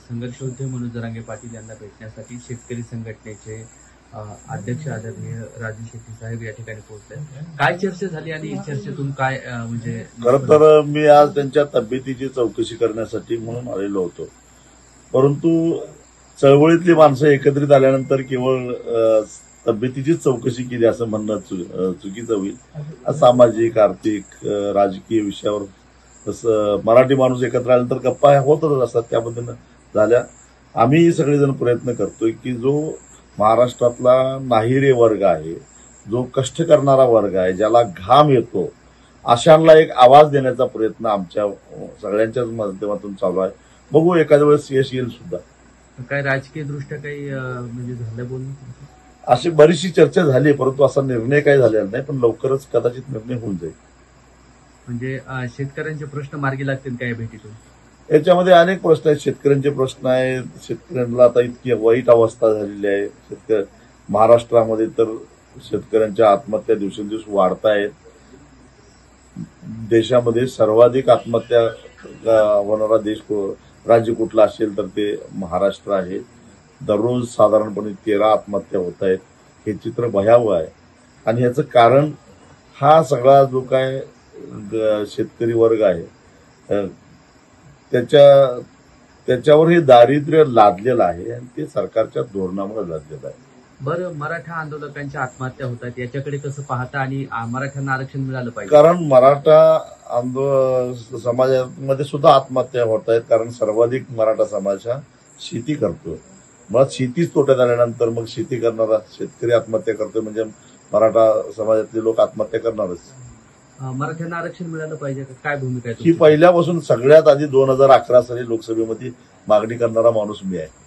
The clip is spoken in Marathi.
संघर्ष उद्योग मनोज जरांगे पाटील यांना भेटण्यासाठी शेतकरी संघटनेचे अध्यक्ष आदरणीय राजू शेट्टी साहेब या ठिकाणी पोहोचले। काय चर्चा झाली आणि चर्चेतून काय म्हणजे खरं तर मी आज त्यांच्या तब्येतीची चौकशी करण्यासाठी म्हणून आलेलो होतो, परंतु चळवळीतली माणसं एकत्रित आल्यानंतर केवळ तब्येतीचीच चौकशी केली असं म्हणणं चुकीचं होईल। सामाजिक, आर्थिक, राजकीय विषयावर तसं मराठी माणूस एकत्र आल्यानंतर गप्पा होतच असतात, त्या पद्धतीनं झाल्या। आम्ही सगळेजण प्रयत्न करतोय की जो महाराष्ट्रातला नाहिरे वर्ग आहे, जो कष्ट करणारा वर्ग आहे, ज्याला घाम येतो, अशांना एक आवाज देण्याचा प्रयत्न आमच्या सगळ्यांच्याच माध्यमातून चालू आहे। बघू एखाद्या वेळेस यश येईल सुद्धा। काय राजकीय दृष्ट्या काही म्हणजे झालं बोलणं? अशी बरीचशी चर्चा झाली, परंतु असा निर्णय काही झालेला नाही, पण लवकरच कदाचित निर्णय होऊन जाईल। म्हणजे शेतकऱ्यांचे प्रश्न मार्गी लागतील काय भेटीतून? याच्यामध्ये अनेक प्रश्न आहेत, शेतकऱ्यांचे प्रश्न आहेत। शेतकऱ्यांना आता इतकी वाईट अवस्था झालेली आहे। महाराष्ट्रामध्ये तर शेतकऱ्यांच्या आत्महत्या दिवसेंदिवस वाढत आहेत। देशामध्ये सर्वाधिक आत्महत्या होणारा राज्य कुठला असेल तर ते महाराष्ट्र आहे। दररोज साधारणपणे 13 आत्महत्या होत आहेत। हे चित्र भयावह आहे आणि ह्याचं कारण हा सगळा जो काय शेतकरी वर्ग आहे त्याच्यावर हे दारिद्र्य लादलेलं आहे आणि ते सरकारच्या धोरणामुळे लादलेलं आहे। बरं, मराठा आंदोलकांच्या आत्महत्या होत आहेत, याच्याकडे कसं पाहता? आणि मराठ्यांना आरक्षण मिळालं पाहिजे, कारण मराठा समाजामध्ये सुद्धा आत्महत्या होत आहेत, कारण सर्वाधिक मराठा समाज हा शेती करतोय। मग शेतीच तोट्यात आल्यानंतर मग शेती करणारा शेतकरी आत्महत्या करतोय म्हणजे मराठा समाजातले लोक आत्महत्या करणारच। मराठ्यांना आरक्षण मिळालं पाहिजे, काय भूमिका आहे? ही पहिल्यापासून सगळ्यात आधी 2011 साली लोकसभेमध्ये मागणी करणारा माणूस मी आहे।